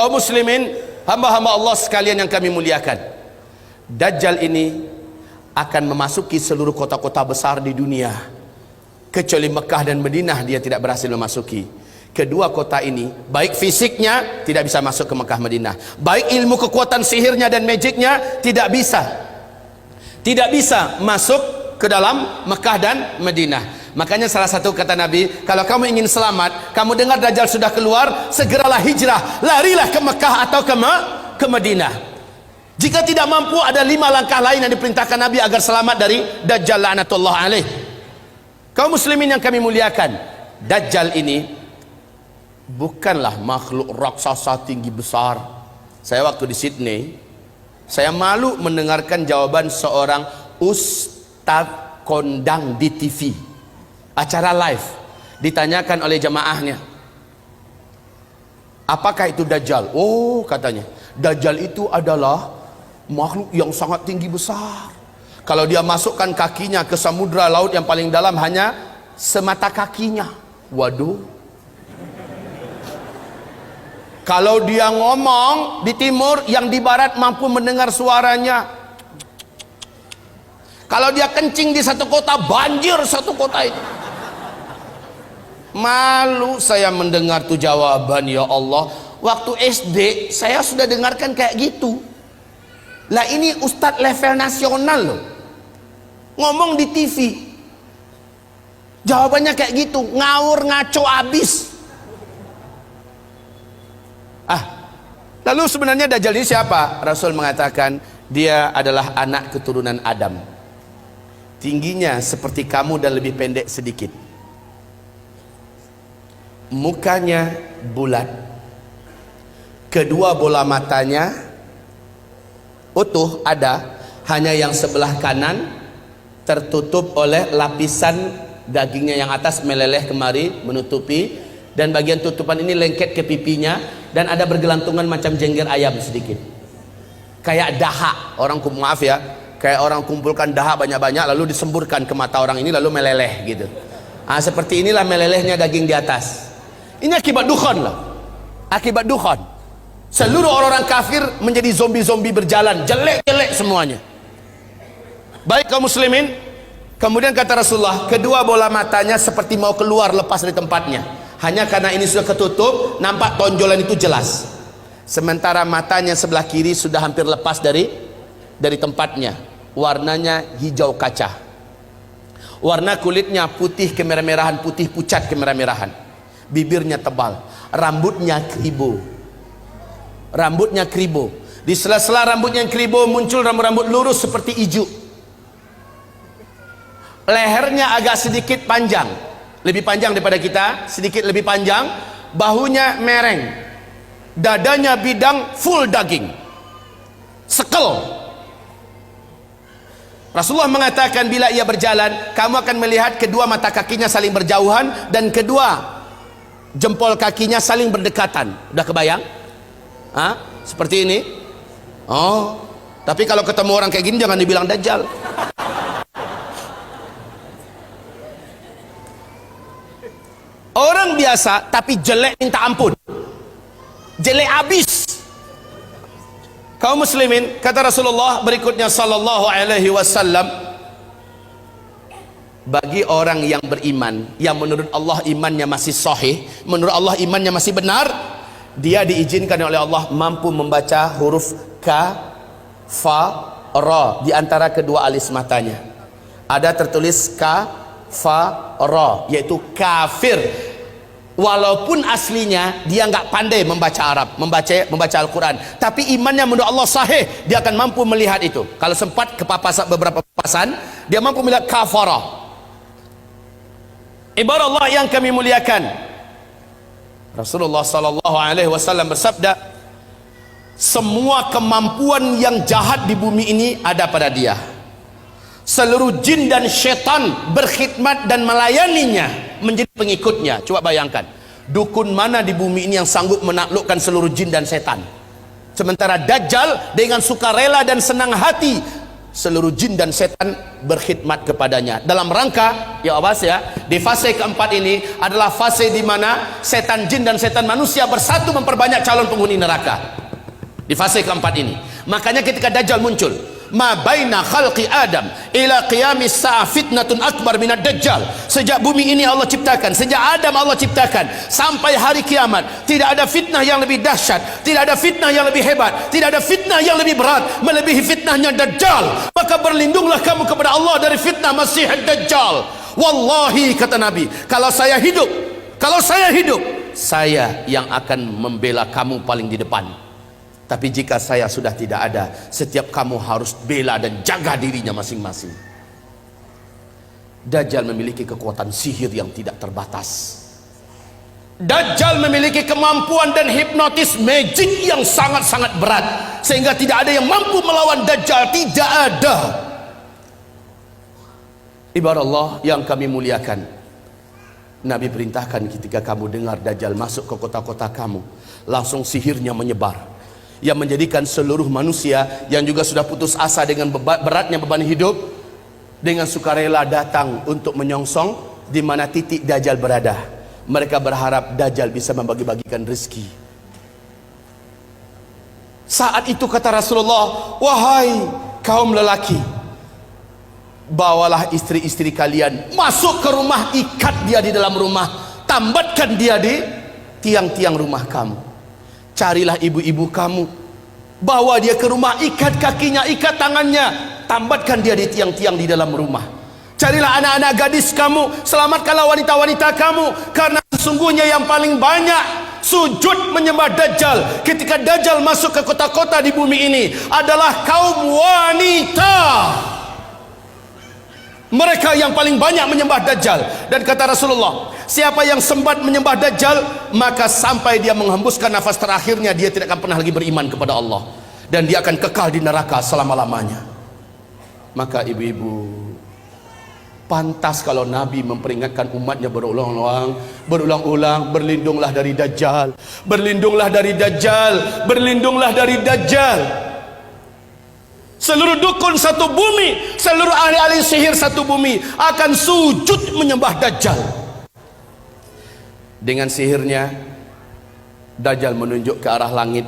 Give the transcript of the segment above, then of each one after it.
Kaum muslimin, hamba-hamba Allah sekalian yang kami muliakan, Dajjal ini akan memasuki seluruh kota-kota besar di dunia, kecuali Mekah dan Madinah dia tidak berhasil memasuki. Kedua kota ini, baik fisiknya tidak bisa masuk ke Mekah Madinah, baik ilmu kekuatan sihirnya dan magicnya tidak bisa masuk ke dalam Mekah dan Madinah. Makanya salah satu kata Nabi, kalau kamu ingin selamat, kamu dengar Dajjal sudah keluar, segeralah hijrah, larilah ke Mekah atau ke Madinah. Jika tidak mampu, ada 5 langkah lain yang diperintahkan Nabi agar selamat dari Dajjal la'natullah alaih. Kaum muslimin yang kami muliakan, Dajjal ini bukanlah makhluk raksasa tinggi besar. Saya waktu di Sydney, saya malu mendengarkan jawaban seorang ustadz kondang di TV, acara live, ditanyakan oleh jamaahnya, apakah itu Dajjal? Oh, katanya, Dajjal itu adalah makhluk yang sangat tinggi besar. Kalau dia masukkan kakinya ke samudra laut yang paling dalam hanya semata kakinya. Waduh. Kalau dia ngomong di timur, yang di barat mampu mendengar suaranya. Kalau dia kencing di satu kota, banjir satu kota itu. Malu saya mendengar tuh jawaban, ya Allah. Waktu SD saya sudah dengarkan kayak gitu. Lah ini ustadz level nasional loh, ngomong di TV, jawabannya kayak gitu, ngawur ngaco abis. Lalu sebenarnya Dajjal ini siapa? Rasul mengatakan dia adalah anak keturunan Adam, tingginya seperti kamu dan lebih pendek sedikit, mukanya bulat, kedua bola matanya utuh ada, hanya yang sebelah kanan tertutup oleh lapisan dagingnya yang atas meleleh kemari menutupi, dan bagian tutupan ini lengket ke pipinya, dan ada bergelantungan macam jengger ayam sedikit, kayak dahak orang, maaf ya, kayak orang kumpulkan dahak banyak-banyak lalu disemburkan ke mata orang ini lalu meleleh gitu. Seperti inilah melelehnya daging di atas. Ini akibat dukhan lah, akibat dukhan. Seluruh orang-orang kafir menjadi zombie-zombie berjalan, jelek-jelek semuanya. Baik kaum muslimin, kemudian kata Rasulullah, kedua bola matanya seperti mau keluar lepas dari tempatnya. Hanya karena ini sudah ketutup, nampak tonjolan itu jelas. Sementara matanya sebelah kiri sudah hampir lepas dari tempatnya. Warnanya hijau kaca. Warna kulitnya putih kemerah-merahan, putih pucat kemerah-merahan. Bibirnya tebal, rambutnya kribo. Rambutnya kribo. Di sela-sela rambutnya yang kribo muncul rambut-rambut lurus seperti ijuk. Lehernya agak sedikit panjang, lebih panjang daripada kita, sedikit lebih panjang. Bahunya mereng, dadanya bidang, full daging, sekel. Rasulullah mengatakan bila ia berjalan, kamu akan melihat kedua mata kakinya saling berjauhan dan kedua jempol kakinya saling berdekatan. Udah kebayang? Seperti ini. Oh, tapi kalau ketemu orang kayak gini jangan dibilang Dajjal. Orang biasa tapi jelek minta ampun, jelek abis. Kaum muslimin, kata Rasulullah berikutnya sallallahu alaihi wasallam, bagi orang yang beriman, yang menurut Allah imannya masih sahih, menurut Allah imannya masih benar, dia diizinkan oleh Allah mampu membaca huruf ka, fa, ra di antara kedua alis matanya. Ada tertulis ka, fa, ra, yaitu kafir. Walaupun aslinya dia nggak pandai membaca Arab, membaca Al-Quran, tapi imannya menurut Allah sahih, dia akan mampu melihat itu. Kalau sempat ke beberapa papasan, dia mampu melihat kafara. Ibarat Allah yang kami muliakan, Rasulullah sallallahu alaihi wasallam bersabda, semua kemampuan yang jahat di bumi ini ada pada dia. Seluruh jin dan syaitan berkhidmat dan melayaninya, menjadi pengikutnya. Coba bayangkan, dukun mana di bumi ini yang sanggup menaklukkan seluruh jin dan setan? Sementara Dajjal dengan sukarela dan senang hati seluruh jin dan setan berkhidmat kepadanya dalam rangka, ya awas ya, di fase keempat ini adalah fase di mana setan jin dan setan manusia bersatu memperbanyak calon penghuni neraka. Di fase keempat ini, makanya ketika Dajjal muncul, ma baina khalqi Adam ila qiyamis sa'a fitnatun akbar minad Dajjal. Sejak bumi ini Allah ciptakan, sejak Adam Allah ciptakan sampai hari kiamat, tidak ada fitnah yang lebih dahsyat, tidak ada fitnah yang lebih hebat, tidak ada fitnah yang lebih berat melebihi fitnahnya Dajjal. Maka berlindunglah kamu kepada Allah dari fitnah Masih Dajjal. Wallahi, kata Nabi, kalau saya hidup, saya yang akan membela kamu paling di depan. Tapi jika saya sudah tidak ada, setiap kamu harus bela dan jaga dirinya masing-masing. Dajjal memiliki kekuatan sihir yang tidak terbatas. Dajjal memiliki kemampuan dan hipnotis magic yang sangat-sangat berat, sehingga tidak ada yang mampu melawan Dajjal. Tidak ada. Ibarat Allah yang kami muliakan, Nabi perintahkan ketika kamu dengar Dajjal masuk ke kota-kota kamu, langsung sihirnya menyebar, yang menjadikan seluruh manusia yang juga sudah putus asa dengan beratnya beban hidup, dengan sukarela datang untuk menyongsong di mana titik Dajjal berada. Mereka berharap Dajjal bisa membagi-bagikan rezeki. Saat itu kata Rasulullah, wahai kaum lelaki, bawalah istri-istri kalian masuk ke rumah, ikat dia di dalam rumah, tambatkan dia di tiang-tiang rumah kamu. Carilah ibu-ibu kamu, bawa dia ke rumah, ikat kakinya, ikat tangannya, tambatkan dia di tiang-tiang di dalam rumah. Carilah anak-anak gadis kamu, selamatkanlah wanita-wanita kamu, karena sesungguhnya yang paling banyak sujud menyembah Dajjal ketika Dajjal masuk ke kota-kota di bumi ini adalah kaum wanita. Mereka yang paling banyak menyembah Dajjal. Dan kata Rasulullah, siapa yang sempat menyembah Dajjal, maka sampai dia menghembuskan nafas terakhirnya, dia tidak akan pernah lagi beriman kepada Allah, dan dia akan kekal di neraka selama-lamanya. Maka ibu-ibu, pantas kalau Nabi memperingatkan umatnya berulang-ulang, berlindunglah dari Dajjal, berlindunglah dari Dajjal, berlindunglah dari Dajjal. Seluruh dukun satu bumi, seluruh ahli-ahli sihir satu bumi akan sujud menyembah Dajjal. Dengan sihirnya, Dajjal menunjuk ke arah langit.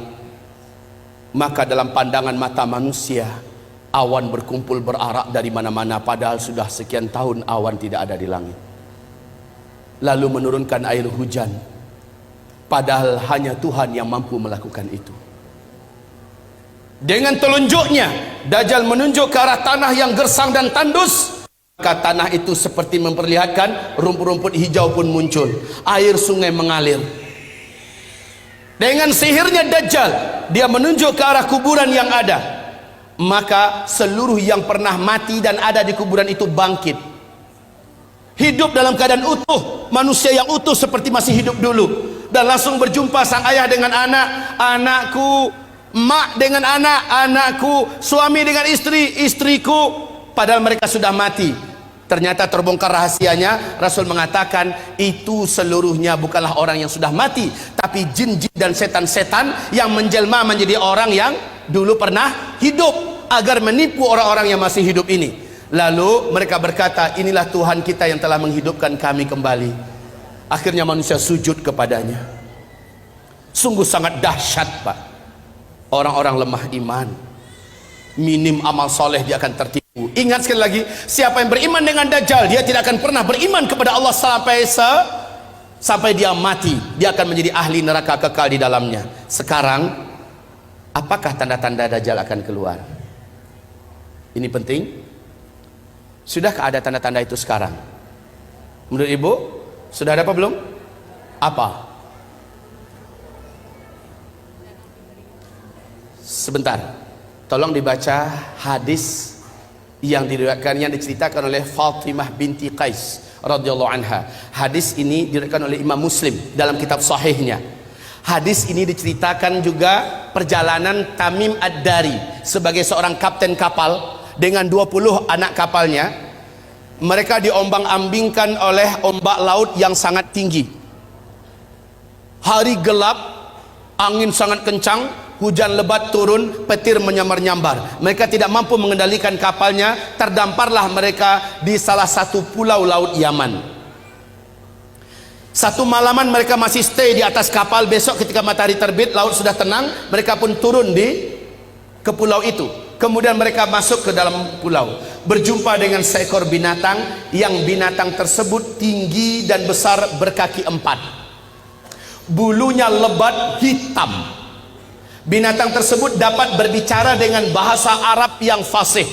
Maka dalam pandangan mata manusia, awan berkumpul berarak dari mana-mana, padahal sudah sekian tahun awan tidak ada di langit. Lalu menurunkan air hujan, padahal hanya Tuhan yang mampu melakukan itu. Dengan telunjuknya, Dajjal menunjuk ke arah tanah yang gersang dan tandus, maka tanah itu seperti memperlihatkan rumput-rumput hijau pun muncul, air sungai mengalir. Dengan sihirnya Dajjal, dia menunjuk ke arah kuburan yang ada, maka seluruh yang pernah mati dan ada di kuburan itu bangkit, hidup dalam keadaan utuh, manusia yang utuh seperti masih hidup dulu, dan langsung berjumpa sang ayah dengan anak, anakku, mak dengan anak, anakku, suami dengan istri, istriku, padahal mereka sudah mati. Ternyata terbongkar rahasianya. Rasul mengatakan itu seluruhnya bukanlah orang yang sudah mati, tapi jin-jin dan setan-setan yang menjelma menjadi orang yang dulu pernah hidup, agar menipu orang-orang yang masih hidup ini. Lalu mereka berkata, inilah Tuhan kita yang telah menghidupkan kami kembali. Akhirnya manusia sujud kepadanya. Sungguh sangat dahsyat, Pak. Orang-orang lemah iman, minim amal soleh, dia akan tertipu. Ingat sekali lagi, siapa yang beriman dengan Dajjal, dia tidak akan pernah beriman kepada Allah sampai dia mati. Dia akan menjadi ahli neraka kekal di dalamnya. Sekarang, apakah tanda-tanda Dajjal akan keluar? Ini penting. Sudahkah ada tanda-tanda itu sekarang? Menurut ibu, sudah ada apa belum? Apa? Sebentar, tolong dibaca hadis yang diriwayatkan, yang diceritakan oleh Fatimah binti Qais radhiyallahu anha. Hadis ini diriwayatkan oleh Imam Muslim dalam kitab sahihnya. Hadis ini diceritakan juga perjalanan Tamim Ad-Dari sebagai seorang kapten kapal dengan 20 anak kapalnya. Mereka diombang-ambingkan oleh ombak laut yang sangat tinggi. Hari gelap, angin sangat kencang, hujan lebat turun, petir menyambar-nyambar. Mereka tidak mampu mengendalikan kapalnya, terdamparlah mereka di salah satu pulau laut Yaman. Satu malaman mereka masih stay di atas kapal. Besok ketika matahari terbit, laut sudah tenang, mereka pun turun ke pulau itu. Kemudian mereka masuk ke dalam pulau, berjumpa dengan seekor binatang, yang binatang tersebut tinggi dan besar, berkaki 4. Bulunya lebat hitam. Binatang tersebut dapat berbicara dengan bahasa Arab yang fasih,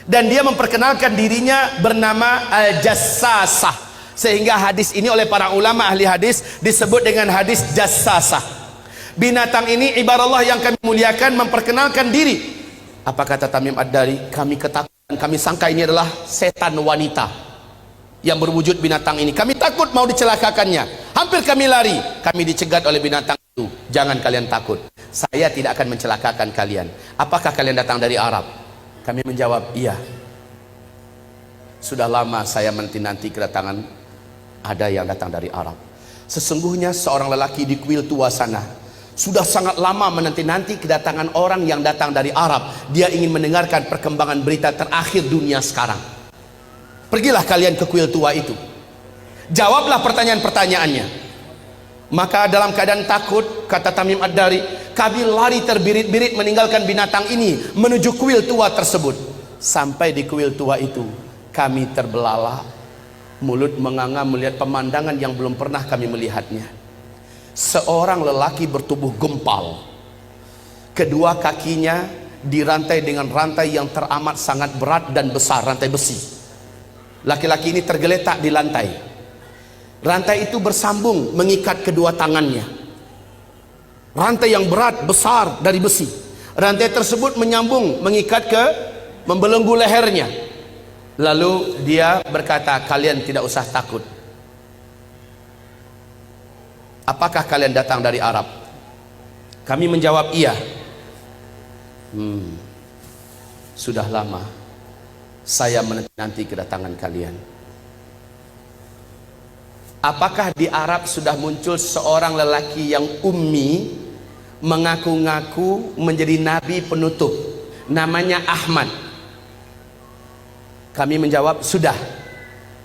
dan dia memperkenalkan dirinya bernama Al-Jassasah, sehingga hadis ini oleh para ulama ahli hadis disebut dengan hadis Jassasah. Binatang ini, ibarat Allah yang kami muliakan, memperkenalkan diri. Apa kata Tamim Ad-Dari? Kami ketakutan, kami sangka ini adalah setan wanita yang berwujud binatang ini. Kami takut mau dicelakakannya. Hampir kami lari. Kami dicegat oleh binatang itu. Jangan kalian takut. Saya tidak akan mencelakakan kalian. Apakah kalian datang dari Arab? Kami menjawab, iya. Sudah lama saya menanti kedatangan ada yang datang dari Arab. Sesungguhnya seorang lelaki di kuil tua sana sudah sangat lama menanti-nanti kedatangan orang yang datang dari Arab. Dia ingin mendengarkan perkembangan berita terakhir dunia sekarang. Pergilah kalian ke kuil tua itu, jawablah pertanyaan-pertanyaannya. Maka dalam keadaan takut, kata Tamim Ad-Dari, kami lari terbirit-birit meninggalkan binatang ini menuju kuil tua tersebut. Sampai di kuil tua itu, kami terbelalak, mulut menganga melihat pemandangan yang belum pernah kami melihatnya. Seorang lelaki bertubuh gempal, kedua kakinya dirantai dengan rantai yang teramat sangat berat dan besar, rantai besi. Laki-laki ini tergeletak di lantai. Rantai itu bersambung mengikat kedua tangannya. Rantai yang berat, besar, dari besi. Rantai tersebut menyambung, mengikat membelenggu lehernya. Lalu dia berkata, kalian tidak usah takut. Apakah kalian datang dari Arab? Kami menjawab, iya. Sudah lama saya menanti kedatangan kalian. Apakah di Arab sudah muncul seorang lelaki yang ummi, mengaku-ngaku menjadi nabi penutup, namanya Ahmad? Kami menjawab, sudah.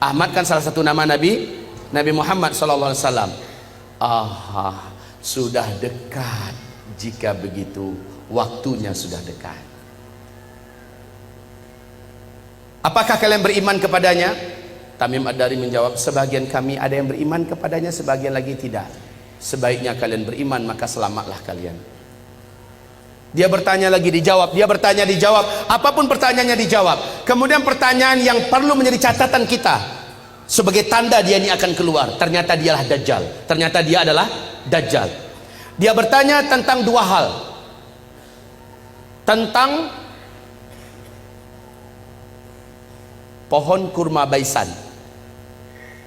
Ahmad kan salah satu nama Nabi Muhammad SAW. Sudah dekat. Jika begitu, waktunya sudah dekat. Apakah kalian beriman kepadanya? Tamim Ad-Dari menjawab, sebagian kami ada yang beriman kepadanya, sebagian lagi tidak. Sebaiknya kalian beriman, maka selamatlah kalian. Dia bertanya lagi, dijawab. Dia bertanya, dijawab. Apapun pertanyaannya dijawab. Kemudian pertanyaan yang perlu menjadi catatan kita, sebagai tanda dia ini akan keluar, ternyata dialah Dajjal. Ternyata dia adalah Dajjal. Dia bertanya tentang dua hal. Tentang pohon kurma baisan.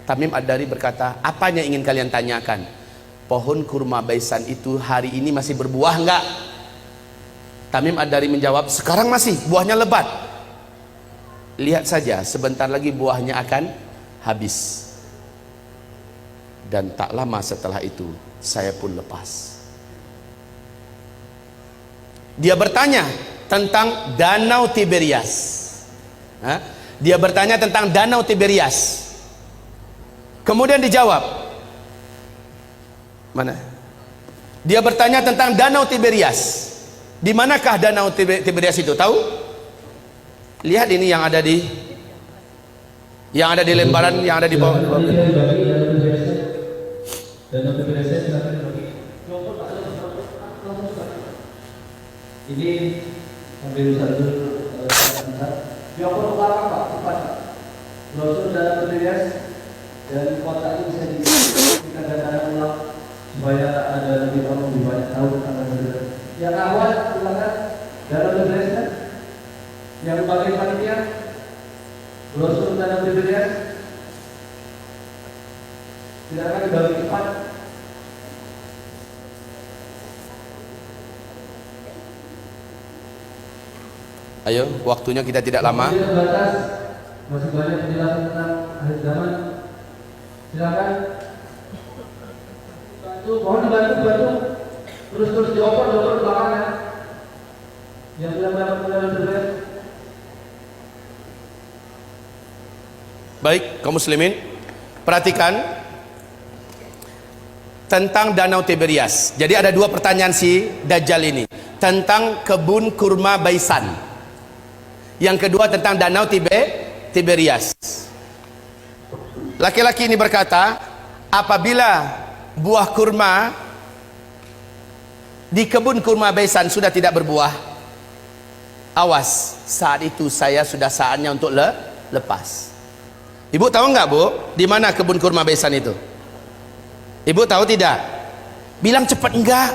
Tamim Ad-Dari berkata, apanya ingin kalian tanyakan? Pohon kurma baisan itu hari ini masih berbuah enggak? Tamim Ad-Dari menjawab, sekarang masih, buahnya lebat. Lihat saja, sebentar lagi buahnya akan habis. Dan tak lama setelah itu, saya pun lepas. Dia bertanya tentang Danau Tiberias. Dia bertanya tentang Danau Tiberias. Kemudian dijawab. Mana? Dia bertanya tentang Danau Tiberias. Di manakah Danau Tiberias itu? Tahu? Lihat ini yang ada di lembaran yang ada di bawah. Danau Tiberias ini ambil satu Joko Utara Pak, cepat. Brosur Danau Tiberias dan kota ini bisa dikatakan ulang supaya ada lebih orang lebih banyak tahu tentang Danau Tiberias. Yang awal silakan Danau Tiberias kan? Yang bagian panitia brosur Danau Tiberias silakan dibagi cepat. Ayo, waktunya kita tidak lama. Masih banyak penjelasan tentang akhir zaman. Silakan. Bantu, mohon dibantu. Terus dioper belakangnya. Yang sudah mendapat undangan berbeda. Baik, kaum muslimin, perhatikan tentang Danau Tiberias. Jadi ada dua pertanyaan si Dajjal ini tentang kebun kurma Baisan. Yang kedua tentang Danau Tiberias. Laki-laki ini berkata, apabila buah kurma di kebun kurma Baisan sudah tidak berbuah, awas, saat itu saya sudah saatnya untuk lepas. Ibu tahu nggak, Bu, di mana kebun kurma Baisan itu? Ibu tahu tidak? Bilang cepat enggak.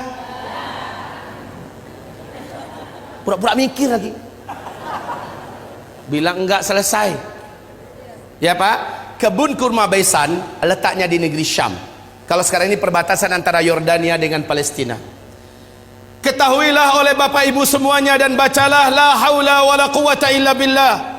Pura-pura mikir lagi. Bilang enggak selesai. Ya Pak, kebun kurma Baisan letaknya di negeri Syam. Kalau sekarang ini perbatasan antara Yordania dengan Palestina. Ketahuilah oleh Bapak Ibu semuanya dan bacalah la haula wala quwata illa billah.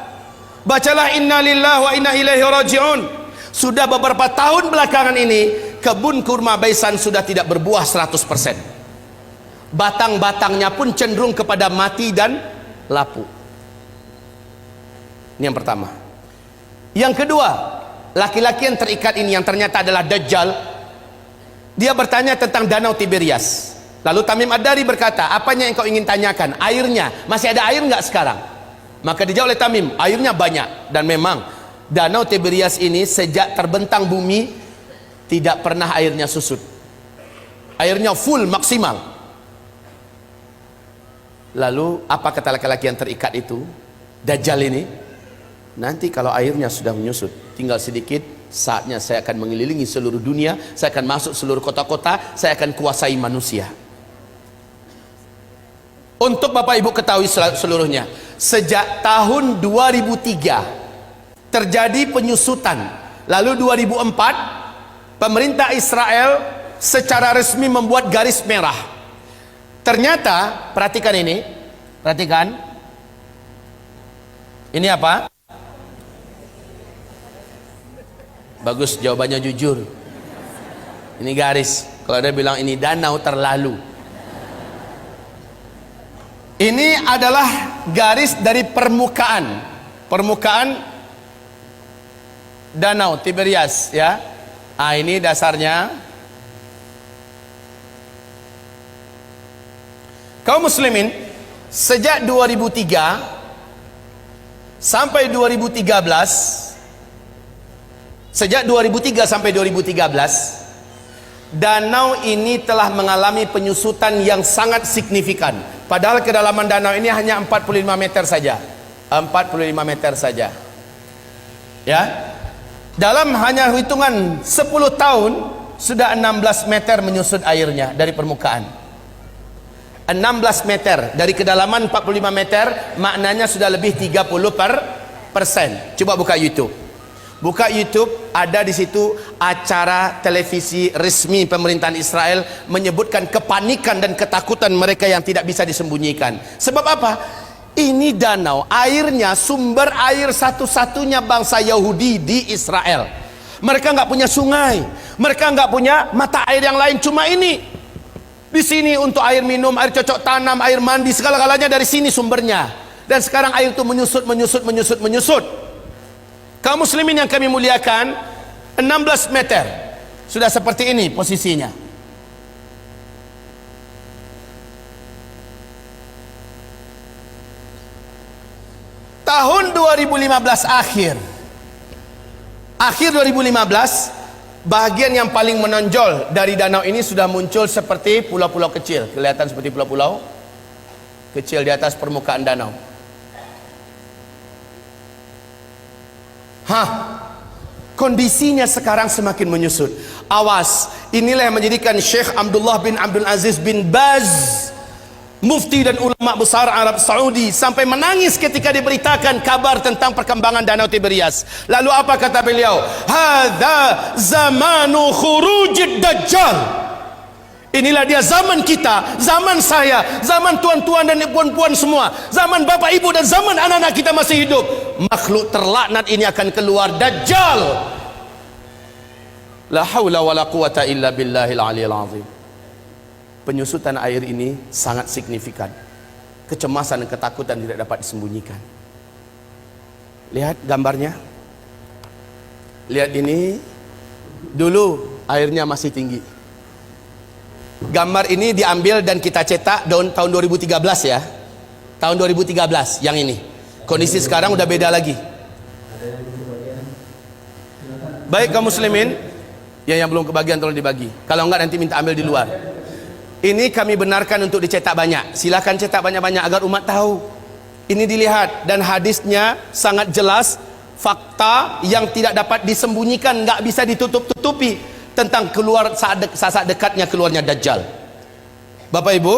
Bacalah inna lillahi wa inna ilaihi raji'un. Sudah beberapa tahun belakangan ini kebun kurma Baisan sudah tidak berbuah 100%. Batang-batangnya pun cenderung kepada mati dan lapuk. Ini yang pertama. Yang kedua, laki-laki yang terikat ini yang ternyata adalah Dajjal. Dia bertanya tentang Danau Tiberias. Lalu Tamim Ad-Dari berkata, apanya yang kau ingin tanyakan? Airnya, masih ada air nggak sekarang? Maka dijawab oleh Tamim, airnya banyak. Dan memang Danau Tiberias ini sejak terbentang bumi tidak pernah airnya susut. Airnya full maksimal. Lalu apa kata laki-laki yang terikat itu? Dajjal ini, nanti kalau airnya sudah menyusut, tinggal sedikit, saatnya saya akan mengelilingi seluruh dunia, saya akan masuk seluruh kota-kota, saya akan kuasai manusia. Untuk Bapak Ibu ketahui seluruhnya, sejak tahun 2003 terjadi penyusutan. Lalu 2004 pemerintah Israel secara resmi membuat garis merah. Ternyata, perhatikan ini, perhatikan. Ini apa? Bagus, jawabannya jujur. Ini garis. Kalau dia bilang ini danau, terlalu. Ini adalah garis dari permukaan Danau Tiberias, ya. Ini dasarnya. Kaum muslimin, sejak 2003 sampai 2013, sejak 2003 sampai 2013, danau ini telah mengalami penyusutan yang sangat signifikan. Padahal kedalaman danau ini hanya 45 meter saja. 45 meter saja. Ya. Dalam hanya hitungan 10 tahun sudah 16 meter menyusut airnya dari permukaan. 16 meter dari kedalaman 45 meter, maknanya sudah lebih 30%. Coba buka YouTube. Buka YouTube, ada di situ acara televisi resmi pemerintahan Israel menyebutkan kepanikan dan ketakutan mereka yang tidak bisa disembunyikan. Sebab apa? Ini danau, airnya sumber air satu-satunya bangsa Yahudi di Israel. Mereka nggak punya sungai, mereka nggak punya mata air yang lain, cuma ini. Di sini untuk air minum, air cocok tanam, air mandi, segala-galanya dari sini sumbernya. Dan sekarang air itu menyusut. Kaum muslimin yang kami muliakan, 16 meter sudah seperti ini posisinya. Tahun 2015 akhir 2015, bahagian yang paling menonjol dari danau ini sudah muncul seperti pulau-pulau kecil. Kelihatan seperti pulau-pulau kecil di atas permukaan danau. Kondisinya sekarang semakin menyusut. Awas, inilah yang menjadikan Syekh Abdullah bin Abdul Aziz bin Baz, mufti dan ulama besar Arab Saudi, sampai menangis ketika diberitakan kabar tentang perkembangan Danau Tiberias. Lalu apa kata beliau? Hadza zamanu khurujid dajjal. Inilah dia zaman kita, zaman saya, zaman tuan-tuan dan puan-puan semua, zaman bapak ibu dan zaman anak-anak kita masih hidup. Makhluk terlaknat ini akan keluar, Dajjal. La haula wala quwata illa billahil aliyil azim. penyusutan air ini sangat signifikan. Kecemasan dan ketakutan tidak dapat disembunyikan. Lihat gambarnya. Lihat ini. Dulu airnya masih tinggi. Gambar ini diambil dan kita cetak tahun 2013 ya. Tahun 2013 yang ini. Kondisi sekarang udah beda lagi. Baik kaum muslimin, yang belum kebagian tolong dibagi. Kalau enggak nanti minta ambil di luar. Ini kami benarkan untuk dicetak banyak. Silakan cetak banyak-banyak agar umat tahu. Ini dilihat dan hadisnya sangat jelas, fakta yang tidak dapat disembunyikan, enggak bisa ditutup-tutupi tentang keluar saat dekatnya keluarnya Dajjal. Bapak Ibu,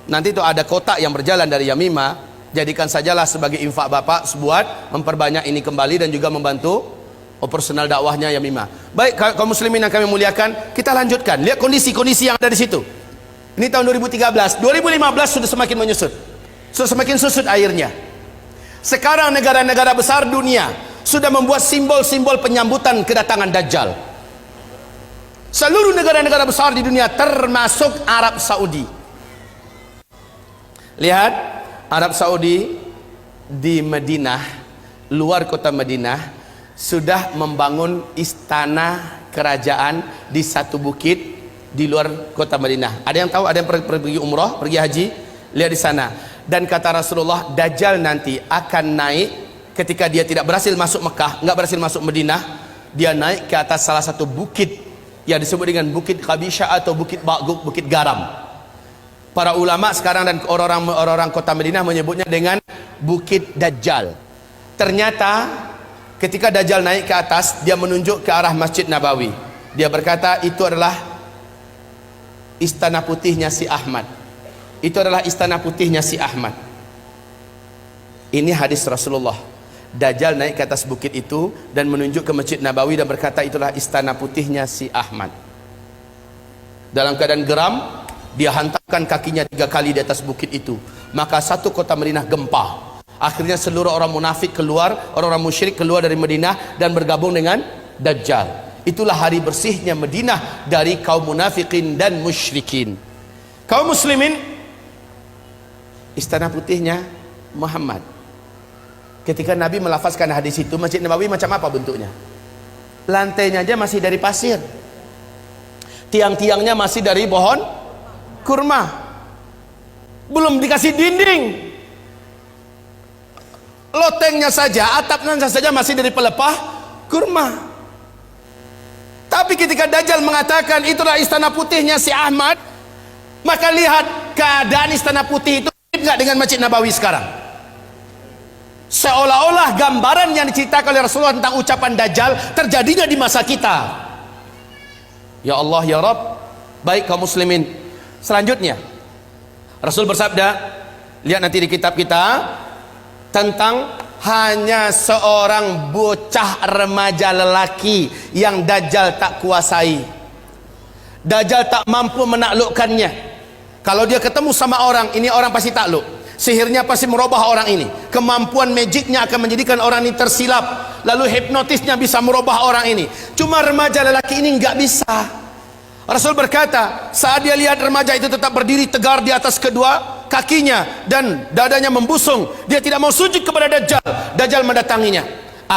nanti itu ada kotak yang berjalan dari Yamimah, jadikan sajalah sebagai infak Bapak buat memperbanyak ini kembali dan juga membantu operasional dakwahnya Yamimah. Baik kaum muslimin yang kami muliakan, kita lanjutkan. Lihat kondisi-kondisi yang ada di situ. Ini tahun 2013, 2015 sudah semakin menyusut. Sudah semakin susut airnya. Sekarang negara-negara besar dunia sudah membuat simbol-simbol penyambutan kedatangan Dajjal. Seluruh negara-negara besar di dunia termasuk Arab Saudi. Lihat Arab Saudi di Madinah, luar kota Madinah, sudah membangun istana kerajaan di satu bukit di luar kota Madinah. Ada yang tahu? Ada yang pergi umrah, pergi haji? Lihat di sana. Dan kata Rasulullah, Dajjal nanti akan naik ketika dia tidak berhasil masuk Mekah, enggak berhasil masuk Madinah, dia naik ke atas salah satu bukit yang disebut dengan Bukit Khabisha atau Bukit Ba'guk, Bukit Garam. Para ulama sekarang dan orang-orang kota Madinah menyebutnya dengan Bukit Dajjal. Ternyata ketika Dajjal naik ke atas, dia menunjuk ke arah Masjid Nabawi. Dia berkata, itu adalah istana putihnya si Ahmad. Itu adalah istana putihnya si Ahmad. Ini hadis Rasulullah. Dajjal naik ke atas bukit itu dan menunjuk ke Masjid Nabawi dan berkata, itulah istana putihnya si Ahmad. Dalam keadaan geram, dia hantarkan kakinya 3 kali di atas bukit itu. Maka satu kota Madinah gempa. Akhirnya seluruh orang munafik keluar, orang-orang musyrik keluar dari Madinah dan bergabung dengan Dajjal. Itulah hari bersihnya Madinah dari kaum munafikin dan musyrikin. Kaum muslimin, istana putihnya Muhammad. Ketika Nabi melafazkan hadis itu, Masjid Nabawi macam apa bentuknya? Lantainya aja masih dari pasir, tiang-tiangnya masih dari pohon kurma, belum dikasih dinding. Lotengnya saja, atapnya saja masih dari pelepah kurma. Tapi ketika Dajjal mengatakan itulah istana putihnya si Ahmad, maka lihat keadaan istana putih itu enggak dengan Masjid Nabawi sekarang. Seolah-olah gambaran yang diceritakan oleh Rasulullah tentang ucapan Dajjal terjadinya di masa kita. Ya Allah ya Rabb. Baik kaum muslimin, selanjutnya Rasul bersabda, lihat nanti di kitab kita, tentang hanya seorang bocah remaja lelaki yang Dajjal tak kuasai. Dajjal tak mampu menaklukkannya. Kalau dia ketemu sama orang, ini orang pasti takluk. Sihirnya pasti merubah orang ini. Kemampuan magicnya akan menjadikan orang ini tersilap. Lalu hipnotisnya bisa merubah orang ini. Cuma remaja lelaki ini nggak bisa. Rasul berkata, saat dia lihat remaja itu tetap berdiri tegar di atas kedua kakinya dan dadanya membusung, dia tidak mau sujud kepada Dajjal. Dajjal mendatanginya.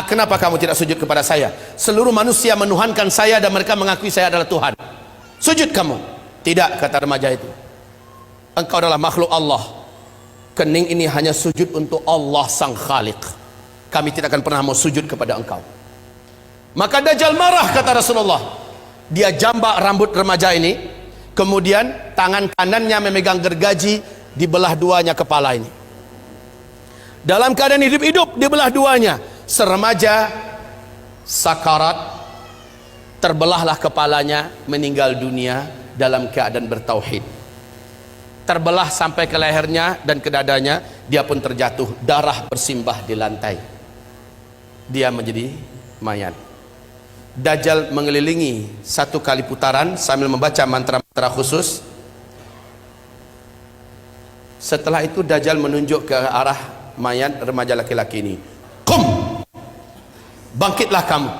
Kenapa kamu tidak sujud kepada saya? Seluruh manusia menuhankan saya dan mereka mengakui saya adalah Tuhan. Sujud kamu. Tidak, kata remaja itu. Engkau adalah makhluk Allah. Kening ini hanya sujud untuk Allah sang Khaliq. Kami tidak akan pernah mau sujud kepada engkau. Maka Dajjal marah, kata Rasulullah. Dia jambak rambut remaja ini, kemudian tangan kanannya memegang gergaji, dibelah duanya kepala ini. Dalam keadaan hidup-hidup dibelah duanya. Seremaja sakarat, terbelahlah kepalanya, meninggal dunia dalam keadaan bertauhid. Terbelah sampai ke lehernya dan ke dadanya, dia pun terjatuh, darah bersimbah di lantai. Dia menjadi mayat. Dajjal mengelilingi 1 kali putaran sambil membaca mantra-mantra khusus. Setelah itu Dajjal menunjuk ke arah mayat remaja laki-laki ini. Qum, bangkitlah kamu,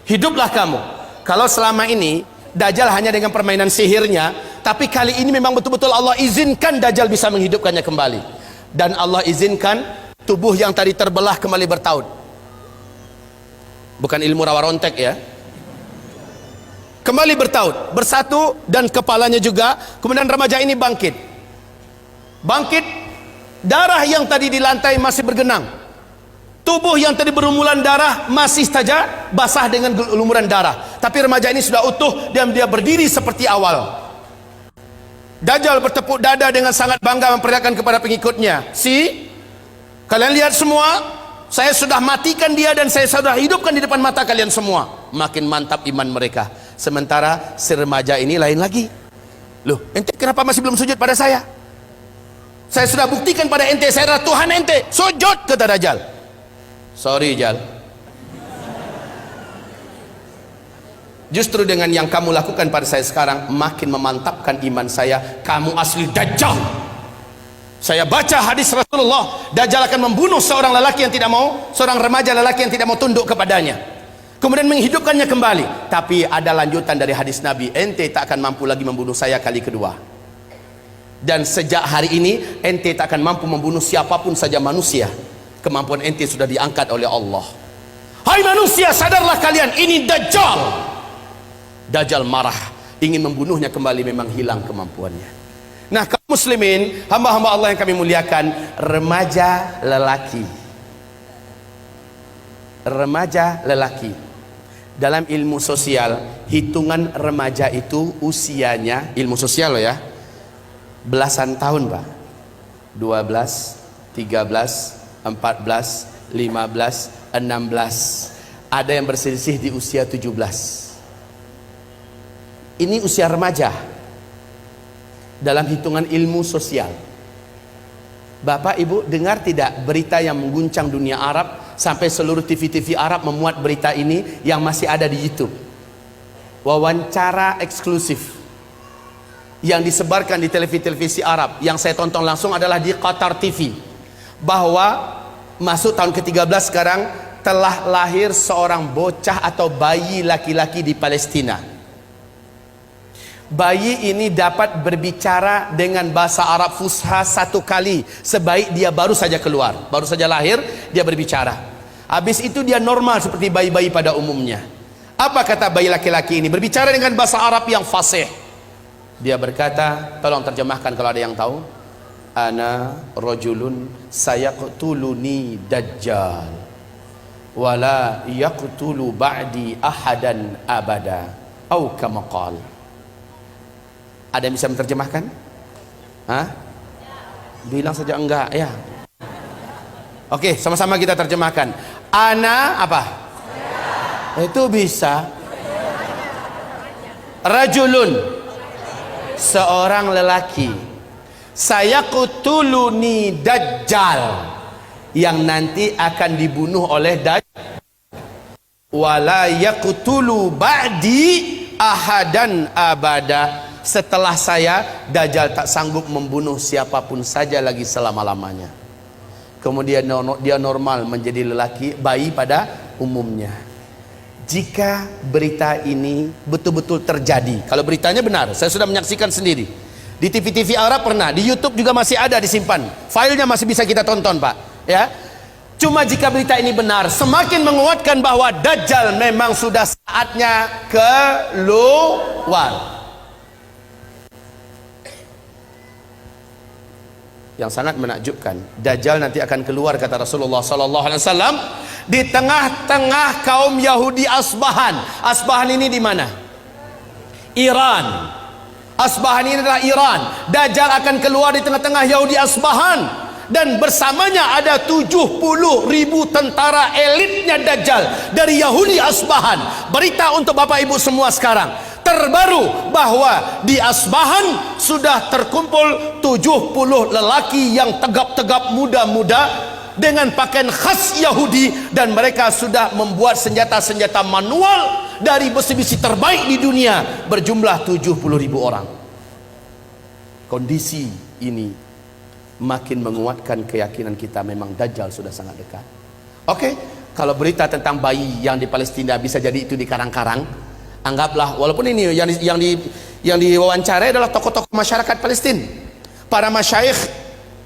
hiduplah kamu. Kalau selama ini Dajjal hanya dengan permainan sihirnya Tapi kali ini memang betul-betul Allah izinkan Dajjal bisa menghidupkannya kembali. Dan Allah izinkan tubuh yang tadi terbelah kembali bertaut. Bukan ilmu rawa rontek ya. Kembali bertaut, bersatu, dan kepalanya juga. Kemudian remaja ini bangkit. Bangkit, darah yang tadi di lantai masih bergenang. Tubuh yang tadi berlumuran darah masih saja basah dengan lumuran darah. Tapi remaja ini sudah utuh dan dia berdiri seperti awal. Dajjal bertepuk dada dengan sangat bangga memperlihatkan kepada pengikutnya, kalian lihat semua, saya sudah matikan dia dan saya sudah hidupkan di depan mata kalian semua. Makin mantap iman mereka. Sementara si remaja ini lain lagi. Loh, ente kenapa masih belum sujud pada saya? Saya sudah buktikan pada ente, saya adalah Tuhan ente. Sujud, kata Dajjal. Sorry Jal, justru dengan yang kamu lakukan pada saya sekarang makin memantapkan iman saya. Kamu asli Dajjal. Saya baca hadis Rasulullah, Dajjal akan membunuh seorang lelaki yang tidak mau, seorang remaja lelaki yang tidak mau tunduk kepadanya, kemudian menghidupkannya kembali. Tapi ada lanjutan dari hadis Nabi, ente tak akan mampu lagi membunuh saya kali kedua. Dan sejak hari ini ente tak akan mampu membunuh siapapun saja manusia. Kemampuan ente sudah diangkat oleh Allah. Hai manusia, sadarlah kalian, ini Dajjal. Dajjal marah, ingin membunuhnya kembali, memang hilang kemampuannya. Nah, kaum muslimin, hamba-hamba Allah yang kami muliakan, remaja lelaki. Remaja lelaki. Dalam ilmu sosial, hitungan remaja itu usianya, ilmu sosial loh ya, belasan tahun Pak. 12, 13, 14, 15, 16. Ada yang berselisih di usia 17. Ini usia remaja dalam hitungan ilmu sosial. Bapak Ibu dengar tidak berita yang mengguncang dunia Arab, sampai seluruh TV-TV Arab memuat berita ini yang masih ada di YouTube. Wawancara eksklusif yang disebarkan di televisi-televisi Arab, yang saya tonton langsung adalah di Qatar TV, bahwa masuk tahun ke-13 sekarang telah lahir seorang bocah atau bayi laki-laki di Palestina. Bayi ini dapat berbicara dengan bahasa Arab Fusha 1 kali sebaik dia baru saja keluar, baru saja lahir dia berbicara. Habis itu dia normal seperti bayi-bayi pada umumnya. Apa kata bayi laki-laki ini? Berbicara dengan bahasa Arab yang fasih. Dia berkata, tolong terjemahkan kalau ada yang tahu. Ana rajulun sayaqtuluni Dajjal wala yaqtulu ba'di ahadan abada au kama qala. Ada yang bisa menerjemahkan? Hah? Bilang saja enggak ya. Oke, sama-sama kita terjemahkan. Ana apa? Itu bisa. Rajulun, seorang lelaki, sayaqtuluni Dajjal, yang nanti akan dibunuh oleh Dajjal, wala yaqtulu ba'di ahadan abada, setelah saya Dajjal tak sanggup membunuh siapapun saja lagi selama-lamanya. Kemudian dia normal menjadi lelaki, bayi pada umumnya. Jika berita ini betul-betul terjadi, kalau beritanya benar, saya sudah menyaksikan sendiri di TV-TV Arab, pernah di YouTube juga masih ada disimpan, filenya masih bisa kita tonton Pak ya. Cuma jika berita ini benar, semakin menguatkan bahwa Dajjal memang sudah saatnya keluar. Yang sangat menakjubkan, Dajjal nanti akan keluar, kata Rasulullah SAW, di tengah-tengah kaum Yahudi Asbahan. Asbahan ini di mana? Iran. Asbahan ini adalah Iran. Dajjal akan keluar di tengah-tengah Yahudi Asbahan, dan bersamanya ada 70.000 tentara elitnya Dajjal dari Yahudi Asbahan. Berita untuk Bapak Ibu semua sekarang terbaru bahwa di Asbahan sudah terkumpul 70 lelaki yang tegap-tegap, muda-muda dengan pakaian khas Yahudi, dan mereka sudah membuat senjata-senjata manual dari besi-besi terbaik di dunia berjumlah 70.000 orang. Kondisi ini makin menguatkan keyakinan kita memang Dajjal sudah sangat dekat. Oke, kalau berita tentang bayi yang di Palestina bisa jadi itu di karang-karang, anggaplah, walaupun ini Yang diwawancarai adalah tokoh-tokoh masyarakat Palestina, para masyayikh,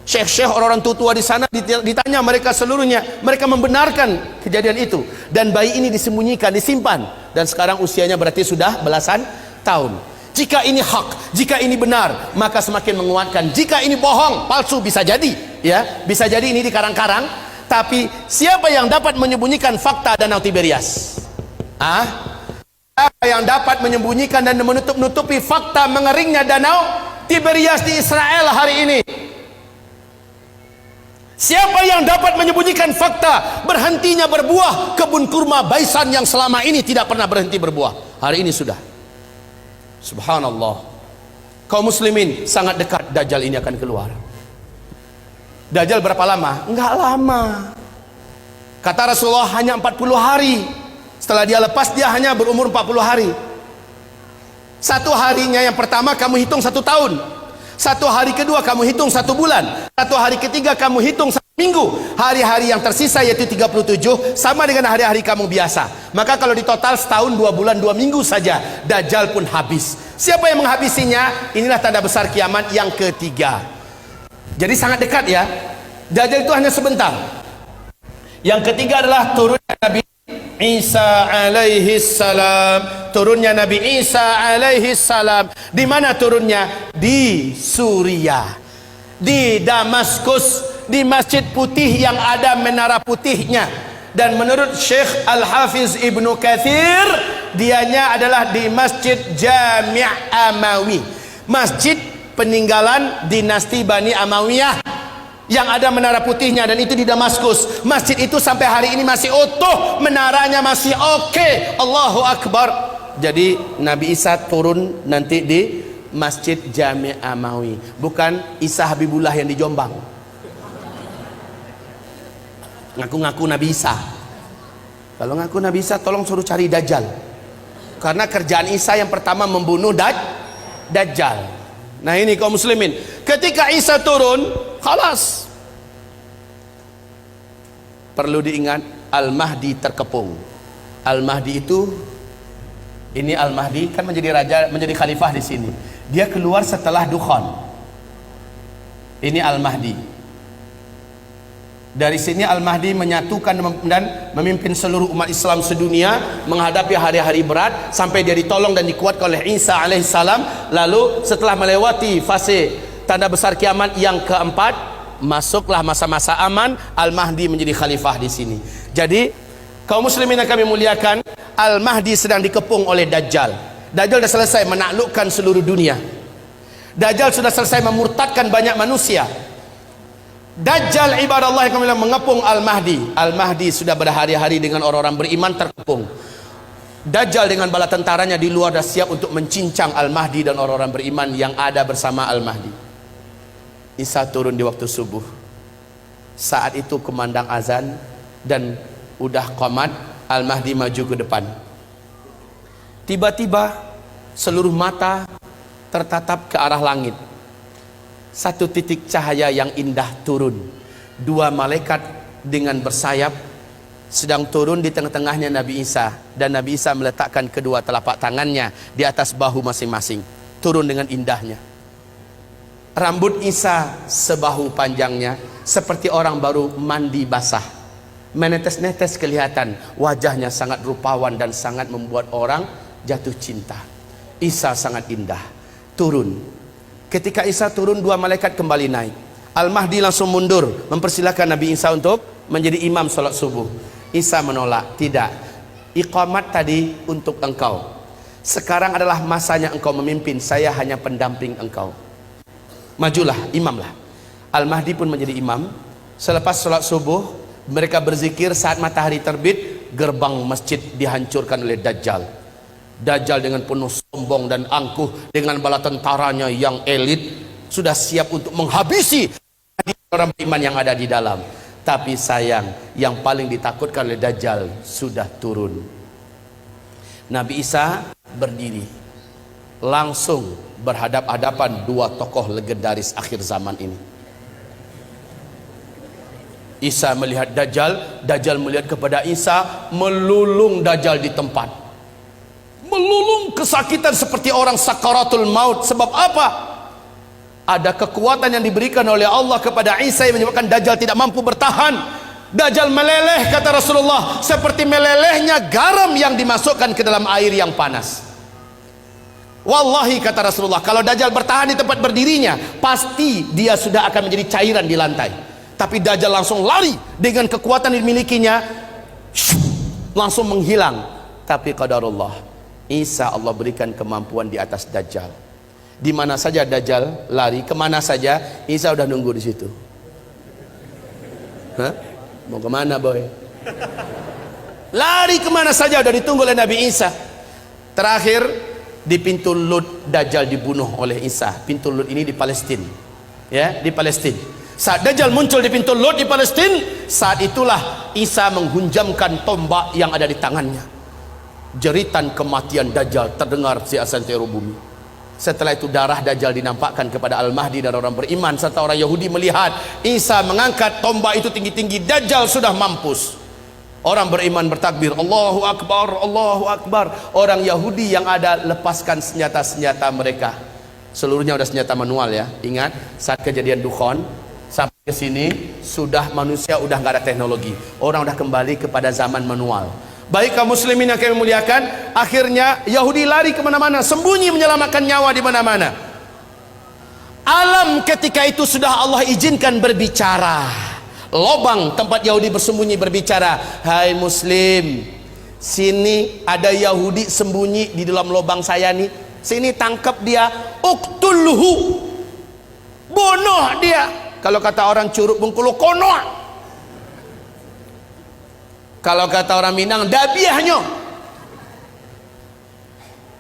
syekh-syekh, orang-orang tua di sana. Ditanya mereka seluruhnya, mereka membenarkan kejadian itu, dan bayi ini disembunyikan, disimpan, dan sekarang usianya berarti sudah belasan tahun. Jika ini hak, jika ini benar, maka semakin menguatkan. Jika ini bohong, palsu, bisa jadi, ya, bisa jadi ini dikarang-karang. Tapi siapa yang dapat menyembunyikan fakta Danau Tiberias? Siapa yang dapat menyembunyikan dan menutupi fakta mengeringnya Danau Tiberias di Israel hari ini? Siapa yang dapat menyembunyikan fakta berhentinya berbuah kebun kurma Baisan yang selama ini tidak pernah berhenti berbuah? Hari ini sudah. Subhanallah. Kaum muslimin, sangat dekat Dajjal ini akan keluar. Dajjal berapa lama? Enggak lama. Kata Rasulullah hanya 40 hari. Setelah dia lepas, dia hanya berumur 40 hari. Satu harinya yang pertama kamu hitung 1 tahun. Satu hari kedua kamu hitung 1 bulan. Satu hari ketiga kamu hitung 1 minggu. Hari-hari yang tersisa yaitu 37 sama dengan hari-hari kamu biasa. Maka kalau di total setahun 2 bulan 2 minggu saja, Dajjal pun habis. Siapa yang menghabisinya? Inilah tanda besar kiamat yang ketiga. Jadi sangat dekat, ya. Dajjal itu hanya sebentar. Yang ketiga adalah turunnya Nabi Isa alaihi salam. Turunnya Nabi Isa alaihi salam. Di mana turunnya? Di Suriah, di Damaskus, di Masjid Putih yang ada menara putihnya. Dan menurut Syekh Al-Hafiz Ibnu Katsir, dianya adalah di Masjid Jami' Amawi, masjid peninggalan dinasti Bani Amawiyah yang ada menara putihnya, dan itu di Damaskus. Masjid itu sampai hari ini masih utuh, menaranya masih oke. Allahu Akbar. Jadi Nabi Isa turun nanti di Masjid Jami' Amawi, bukan Isa Habibullah yang di Jombang. Ngaku-ngaku Nabi Isa. Kalau ngaku Nabi Isa, tolong suruh cari Dajjal, karena kerjaan Isa yang pertama membunuh Dajjal. Nah ini kaum muslimin, ketika Isa turun, khalas. Perlu diingat, Al-Mahdi terkepung. Al-Mahdi itu, ini Al-Mahdi kan menjadi raja, menjadi khalifah di sini. Dia keluar setelah Dukhan. Ini Al-Mahdi. Dari sini Al-Mahdi menyatukan dan memimpin seluruh umat Islam sedunia menghadapi hari-hari berat sampai dia ditolong dan dikuatkan oleh Isa alaihissalam. Lalu setelah melewati fase tanda besar kiamat yang keempat, masuklah masa-masa aman. Al-Mahdi menjadi khalifah di sini. Jadi kaum muslimin yang kami muliakan, Al-Mahdi sedang dikepung oleh Dajjal. Dajjal sudah selesai menaklukkan seluruh dunia. Dajjal sudah selesai memurtadkan banyak manusia. Dajjal ibadallah yang mengepung Al-Mahdi. Al-Mahdi sudah berhari-hari dengan orang-orang beriman terkepung. Dajjal dengan bala tentaranya di luar dah siap untuk mencincang Al-Mahdi dan orang-orang beriman yang ada bersama Al-Mahdi. Isa turun di waktu subuh. Saat itu kumandang azan dan udah qomat. Al-Mahdi maju ke depan. Tiba-tiba seluruh mata tertatap ke arah langit. Satu titik cahaya yang indah turun. 2 malaikat dengan bersayap sedang turun di tengah-tengahnya Nabi Isa, dan Nabi Isa meletakkan kedua telapak tangannya di atas bahu masing-masing. Turun dengan indahnya. Rambut Isa sebahu panjangnya, seperti orang baru mandi basah. Menetes-netes kelihatan. Wajahnya sangat rupawan dan sangat membuat orang jatuh cinta. Isa sangat indah. Turun. Ketika Isa turun, 2 malaikat kembali naik. Al-Mahdi langsung mundur mempersilahkan Nabi Isa untuk menjadi imam sholat subuh. Isa menolak. Tidak, iqamat tadi untuk engkau. Sekarang adalah masanya engkau memimpin. Saya hanya pendamping engkau. Majulah, imamlah. Al-Mahdi pun menjadi imam. Selepas sholat subuh, mereka berzikir. Saat matahari terbit, gerbang masjid dihancurkan oleh Dajjal. Dajjal dengan penuh sombong dan angkuh dengan bala tentaranya yang elit sudah siap untuk menghabisi orang beriman yang ada di dalam. Tapi sayang, yang paling ditakutkan oleh Dajjal sudah turun. Nabi Isa berdiri, langsung berhadap-hadapan 2 tokoh legendaris akhir zaman ini. Isa melihat Dajjal, Dajjal melihat kepada Isa, melulung Dajjal di tempat. Melulung kesakitan seperti orang sakaratul maut. Sebab apa? Ada kekuatan yang diberikan oleh Allah kepada Isa yang menyebabkan Dajjal tidak mampu bertahan. Dajjal meleleh, kata Rasulullah, seperti melelehnya garam yang dimasukkan ke dalam air yang panas. Wallahi, kata Rasulullah, kalau Dajjal bertahan di tempat berdirinya, pasti dia sudah akan menjadi cairan di lantai. Tapi Dajjal langsung lari dengan kekuatan yang dimilikinya, langsung menghilang. Tapi qadarullah, Isa Allah berikan kemampuan di atas Dajjal. Di mana saja Dajjal lari, kemana saja, Isa udah nunggu di situ. Hah? Mau kemana boy? Lari kemana saja udah ditunggu oleh Nabi Isa. Terakhir di pintu Lud, Dajjal dibunuh oleh Isa. Pintu Lud ini di Palestina, ya, di Palestina. Saat Dajjal muncul di pintu Lud di Palestina, saat itulah Isa menghunjamkan tombak yang ada di tangannya. Jeritan kematian Dajjal terdengar di santero bumi. Setelah itu darah Dajjal dinampakkan kepada Al-Mahdi dan orang beriman serta orang Yahudi melihat Isa mengangkat tombak itu tinggi-tinggi. Dajjal sudah mampus. Orang beriman bertakbir, Allahu Akbar, Allahu Akbar. Orang Yahudi yang ada lepaskan senjata-senjata mereka. Seluruhnya udah senjata manual ya. Ingat, saat kejadian Dukhon sampai ke sini sudah manusia udah nggak ada teknologi. Orang udah kembali kepada zaman manual. Baik kaum muslimin yang kami muliakan, akhirnya Yahudi lari kemana-mana, sembunyi menyelamatkan nyawa di mana-mana. Alam ketika itu sudah Allah izinkan berbicara. Lobang tempat Yahudi bersembunyi berbicara, hai muslim, sini ada Yahudi sembunyi di dalam lobang saya nih, sini tangkap dia, uktulhu, bunuh dia. Kalau kata orang Curug Bengkulu, kono. Kalau kata orang Minang, dabiahnya.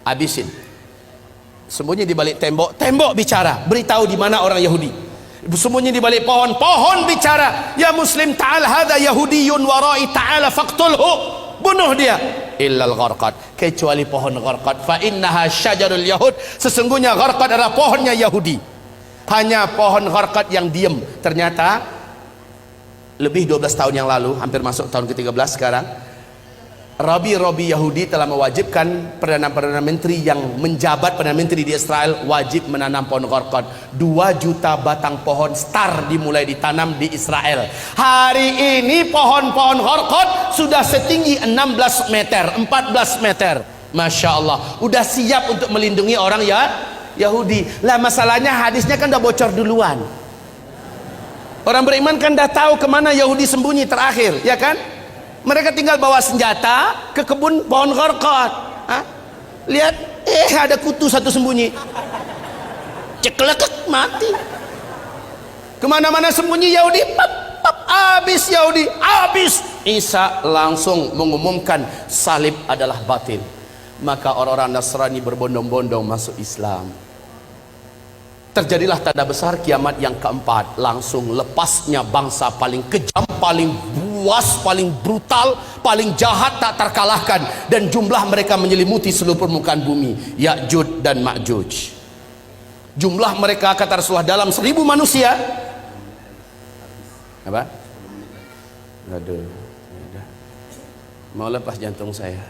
Habisin. Sembunyi di balik tembok, tembok bicara, beritahu di mana orang Yahudi. Sembunyi di balik pohon, pohon bicara, ya muslim ta'al hadza yahudiyun warai ta'ala faqtulhu, bunuh dia. Illal gharqad, kecuali pohon gharqad, fa innaha syajarul yahud, sesungguhnya gharqad adalah pohonnya Yahudi. Hanya pohon gharqad yang diam. Ternyata lebih 12 tahun yang lalu, hampir masuk tahun ke-13 sekarang, Rabi-rabi Yahudi telah mewajibkan Perdana Menteri yang menjabat Perdana Menteri di Israel wajib menanam pohon gharqad. 2 juta batang pohon star dimulai ditanam di Israel. Hari ini pohon-pohon gharqad sudah setinggi 16 meter, 14 meter. Masya Allah, udah siap untuk melindungi orang ya Yahudi. Lah masalahnya hadisnya kan udah bocor duluan. Orang beriman kan dah tahu kemana Yahudi sembunyi terakhir, ya kan? Mereka tinggal bawa senjata ke kebun pohon gharqad. Lihat, ada kutu satu sembunyi. Ceklek mati. Kemana-mana sembunyi Yahudi, habis Yahudi, habis. Isa langsung mengumumkan salib adalah batil. Maka orang-orang Nasrani berbondong-bondong masuk Islam. Terjadilah tanda besar kiamat yang keempat. Langsung lepasnya bangsa paling kejam, paling buas, paling brutal, paling jahat tak terkalahkan, dan jumlah mereka menyelimuti seluruh permukaan bumi, Ya'juj dan Ma'juj. Jumlah mereka kata Rasulullah dalam 1000 manusia. Apa? Aduh, mau lepas jantung saya.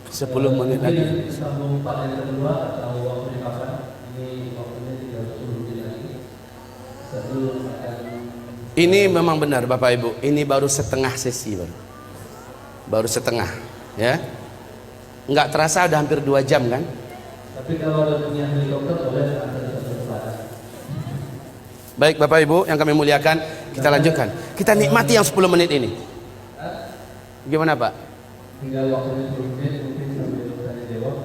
10 menit lagi. Sambung part yang kedua atau waktu kapan? Ini waktunya 30 menit lagi. Sebelum akan. Ini memang benar Bapak Ibu. Ini baru setengah sesi baru setengah, ya. Nggak terasa udah hampir 2 jam kan? Tapi kalau ada punya helikopter boleh antar satu tempat. Baik Bapak Ibu yang kami muliakan, kita lanjutkan. Kita nikmati yang 10 menit ini. Gimana Pak? Tinggal waktunya 10 menit, mungkin sambil tanya jawab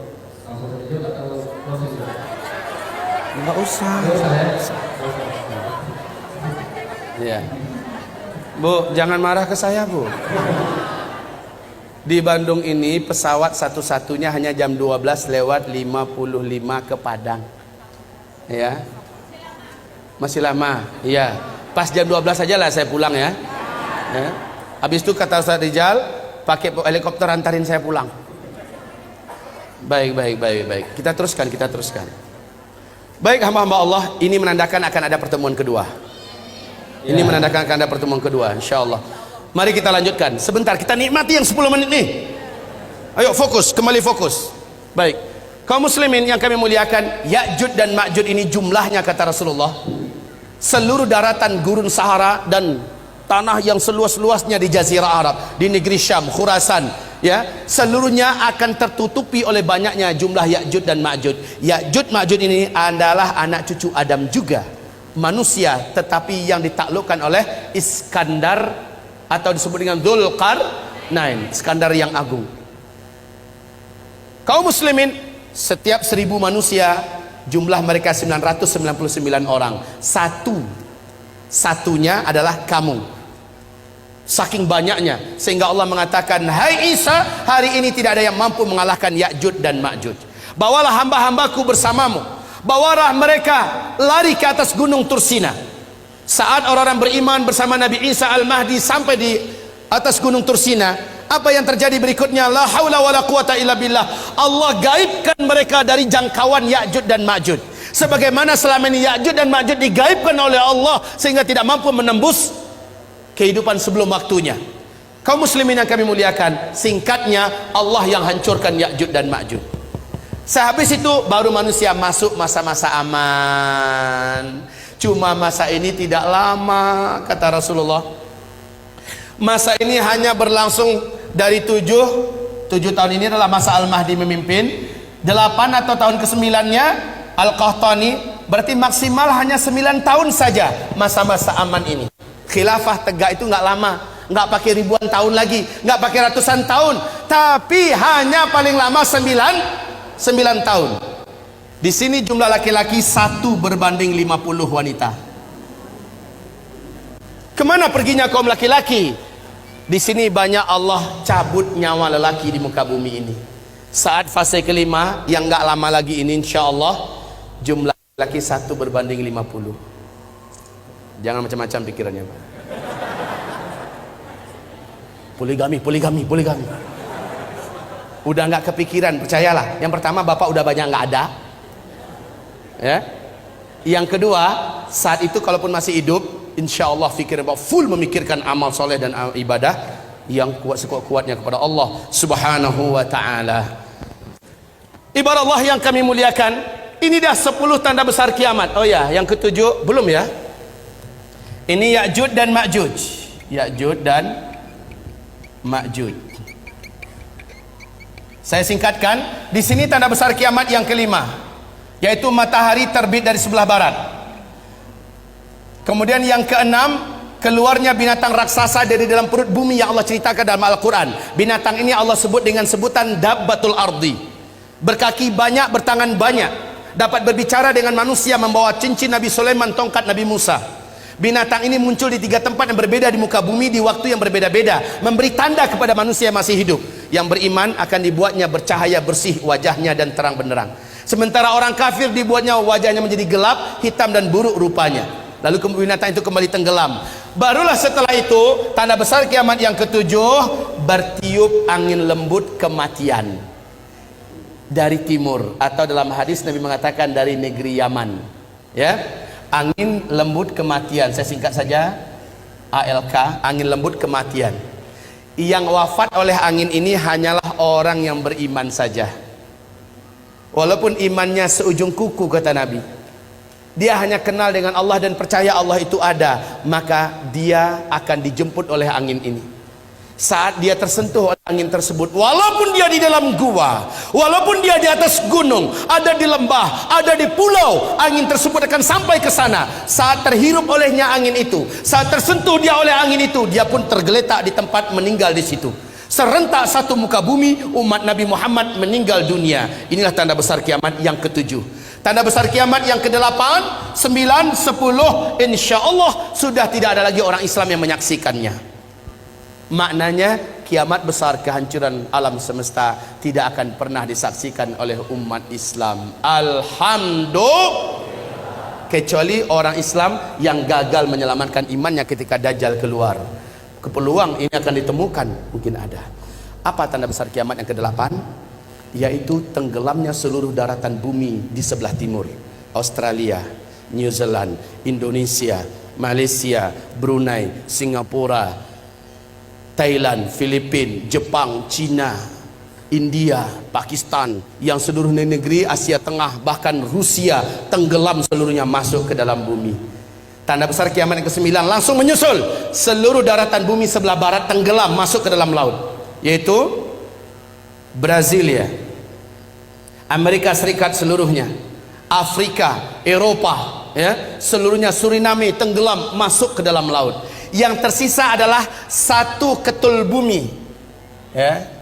langsung tanya jawab atau proses. Nggak usah. Ya. Bu, jangan marah ke saya Bu. Di Bandung ini pesawat satu-satunya hanya jam 12 lewat 55 ke Padang. Ya. Masih lama. Iya. Pas jam 12 saja lah saya pulang ya. Ya. Habis itu kata Ustaz Rijal, pakai helikopter antarin saya pulang. Baik. Kita teruskan. Baik hamba-hamba Allah, ini menandakan akan ada pertemuan kedua. Ini menandakan akan ada pertemuan kedua, insyaallah. Mari kita lanjutkan. Sebentar kita nikmati yang 10 menit nih. Ayo fokus, kembali fokus. Baik. Kaum muslimin yang kami muliakan, Ya'juj dan Ma'juj ini jumlahnya kata Rasulullah, seluruh daratan gurun Sahara dan tanah yang seluas-luasnya di Jazirah Arab, di negeri Syam, Khurasan, ya, seluruhnya akan tertutupi oleh banyaknya jumlah Ya'juj dan Ma'juj. Ya'juj Ma'juj ini adalah anak cucu Adam juga, manusia, tetapi yang ditaklukkan oleh Iskandar atau disebut dengan Dzulqarnain, Iskandar yang agung. Kaum muslimin, setiap 1000 manusia jumlah mereka 999 orang. Satunya adalah kamu. Saking banyaknya sehingga Allah mengatakan, hai Isa, hari ini tidak ada yang mampu mengalahkan Ya'juj dan Ma'juj. Bawalah hamba-hambaku bersamamu, bawalah mereka lari ke atas gunung Tursina. Saat orang-orang beriman bersama Nabi Isa Al-Mahdi sampai di atas gunung Tursina, apa yang terjadi berikutnya? La haula wala quwata illa billah. Allah gaibkan mereka dari jangkauan Ya'juj dan Ma'juj, sebagaimana selama ini Ya'juj dan Ma'juj digaibkan oleh Allah sehingga tidak mampu menembus kehidupan sebelum waktunya. Kaum muslimin yang kami muliakan, singkatnya Allah yang hancurkan Ya'juj dan Ma'juj. Sehabis itu baru manusia masuk masa-masa aman. Cuma masa ini tidak lama kata Rasulullah. Masa ini hanya berlangsung dari 7 tahun. Ini adalah masa Al-Mahdi memimpin. 8 atau tahun ke-9-nya Al-Qahtani. Berarti maksimal hanya 9 tahun saja masa-masa aman ini. Khilafah tegak itu nggak lama, nggak pakai ribuan tahun lagi, nggak pakai ratusan tahun, tapi hanya paling lama 9 tahun. Di sini jumlah laki-laki 1 berbanding 50 wanita. Kemana perginya kaum laki-laki? Di sini banyak Allah cabut nyawa lelaki di muka bumi ini. Saat fase kelima yang nggak lama lagi ini, insya Allah jumlah laki 1 berbanding 50. Jangan macam-macam pikirannya, Pak. Poligami. Udah nggak kepikiran, percayalah. Yang pertama, bapak udah banyak nggak ada, ya. Yang kedua, saat itu kalaupun masih hidup, insya Allah fikir full memikirkan amal soleh dan ibadah yang kuat sekuat-kuatnya kepada Allah Subhanahu wa ta'ala. Ibarat Allah yang kami muliakan, ini dah 10 tanda besar kiamat. Oh ya, yang ke-7 belum ya? Ini Ya'juj dan Ma'juj. Ya'juj dan Ma'juj. Saya singkatkan, di sini tanda besar kiamat yang kelima, yaitu matahari terbit dari sebelah barat. Kemudian yang keenam, keluarnya binatang raksasa dari dalam perut bumi yang Allah ceritakan dalam Al-Quran. Binatang ini Allah sebut dengan sebutan Dabbatul Ardi. Berkaki banyak, bertangan banyak, dapat berbicara dengan manusia, membawa cincin Nabi Sulaiman, tongkat Nabi Musa. Binatang ini muncul di 3 tempat yang berbeda di muka bumi di waktu yang berbeda-beda, memberi tanda kepada manusia yang masih hidup. Yang beriman akan dibuatnya bercahaya bersih wajahnya dan terang benderang. Sementara orang kafir dibuatnya wajahnya menjadi gelap, hitam dan buruk rupanya. Lalu binatang itu kembali tenggelam. Barulah setelah itu tanda besar kiamat yang ke-7, bertiup angin lembut kematian dari timur, atau dalam hadis Nabi mengatakan dari negeri Yaman, ya. Angin lembut kematian, saya singkat saja, ALK, angin lembut kematian. Yang wafat oleh angin ini hanyalah orang yang beriman saja, walaupun imannya seujung kuku kata Nabi. Dia hanya kenal dengan Allah dan percaya Allah itu ada, maka dia akan dijemput oleh angin ini. Saat dia tersentuh oleh angin tersebut, walaupun dia di dalam gua, walaupun dia di atas gunung, ada di lembah, ada di pulau, angin tersebut akan sampai ke sana. Saat terhirup olehnya angin itu, saat tersentuh dia oleh angin itu, dia pun tergeletak di tempat, meninggal di situ. Serentak satu muka bumi, umat Nabi Muhammad meninggal dunia. Inilah tanda besar kiamat yang ke-7. Tanda besar kiamat yang ke-8, 9, 10, insya Allah sudah tidak ada lagi orang Islam yang menyaksikannya. Maknanya kiamat besar, kehancuran alam semesta tidak akan pernah disaksikan oleh umat Islam, alhamdulillah, kecuali orang Islam yang gagal menyelamatkan imannya ketika Dajjal keluar. Peluang ini akan ditemukan, mungkin ada. Apa tanda besar kiamat yang ke-8? Yaitu tenggelamnya seluruh daratan bumi di sebelah timur, Australia, New Zealand, Indonesia, Malaysia, Brunei, Singapura, Thailand, Filipina, Jepang, Cina, India, Pakistan, yang seluruh negeri Asia Tengah, bahkan Rusia tenggelam seluruhnya masuk ke dalam bumi. Tanda besar kiamat yang ke-9 langsung menyusul. Seluruh daratan bumi sebelah barat tenggelam masuk ke dalam laut, yaitu Brasilia, Amerika Serikat seluruhnya, Afrika, Eropa, ya, seluruhnya, Suriname tenggelam masuk ke dalam laut. Yang tersisa adalah satu ketul bumi, ya.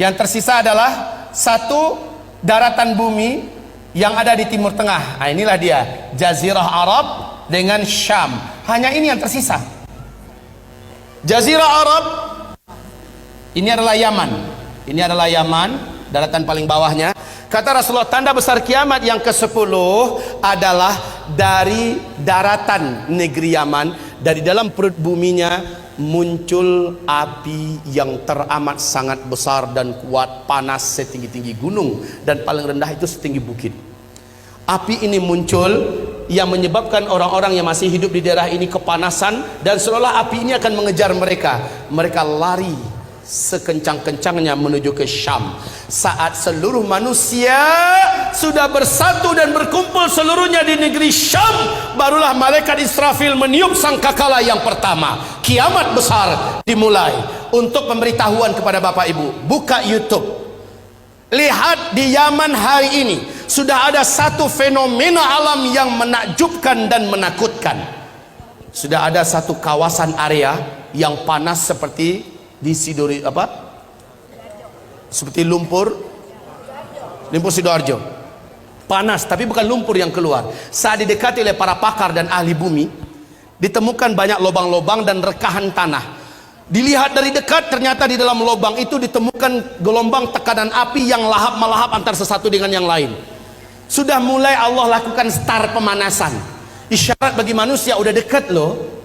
Yang tersisa adalah satu daratan bumi yang ada di Timur Tengah. Nah, inilah dia, Jazirah Arab dengan Syam. Hanya ini yang tersisa. Jazirah Arab ini adalah Yaman. Ini adalah Yaman, daratan paling bawahnya. Kata Rasulullah, tanda besar kiamat yang ke-10 adalah dari daratan negeri Yaman, dari dalam perut buminya muncul api yang teramat sangat besar dan kuat, panas setinggi-tinggi gunung, dan paling rendah itu setinggi bukit. Api ini muncul yang menyebabkan orang-orang yang masih hidup di daerah ini kepanasan, dan seolah api ini akan mengejar mereka. Mereka lari sekencang-kencangnya menuju ke Syam. Saat seluruh manusia sudah bersatu dan berkumpul seluruhnya di negeri Syam, barulah malaikat Israfil meniup sangkakala yang pertama. Kiamat besar dimulai. Untuk pemberitahuan kepada Bapak Ibu, buka YouTube, lihat di Yaman hari ini sudah ada satu fenomena alam yang menakjubkan dan menakutkan. Sudah ada satu kawasan area yang panas seperti di seperti lumpur Sidoarjo, panas, tapi bukan lumpur yang keluar. Saat didekati oleh para pakar dan ahli bumi, ditemukan banyak lubang-lubang dan rekahan tanah. Dilihat dari dekat, ternyata di dalam lubang itu ditemukan gelombang tekanan api yang lahap-melahap antar sesuatu dengan yang lain. Sudah mulai Allah lakukan start pemanasan. Isyarat bagi manusia udah dekat loh.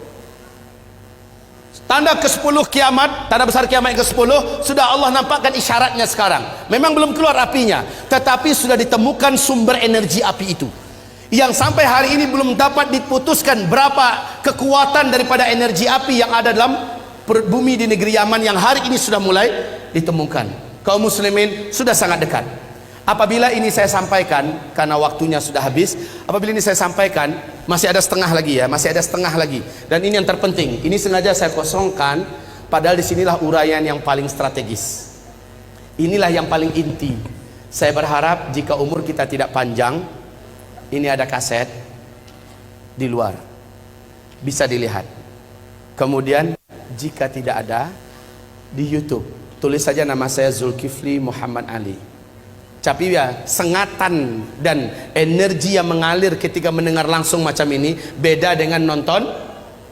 Tanda ke-10 kiamat, tanda besar kiamat yang ke-10, sudah Allah nampakkan isyaratnya sekarang. Memang belum keluar apinya, tetapi sudah ditemukan sumber energi api itu, yang sampai hari ini belum dapat diputuskan berapa kekuatan daripada energi api yang ada dalam perut bumi di negeri Yaman, yang hari ini sudah mulai ditemukan. Kaum muslimin, sudah sangat dekat. Apabila ini saya sampaikan, karena waktunya sudah habis, apabila ini saya sampaikan, masih ada setengah lagi ya, masih ada setengah lagi. Dan ini yang terpenting, ini sengaja saya kosongkan, padahal disinilah uraian yang paling strategis. Inilah yang paling inti. Saya berharap jika umur kita tidak panjang, ini ada kaset di luar, bisa dilihat. Kemudian jika tidak ada, di YouTube, tulis saja nama saya Zulkifli Muhammad Ali. Tapi ya, sengatan dan energi yang mengalir ketika mendengar langsung macam ini beda dengan nonton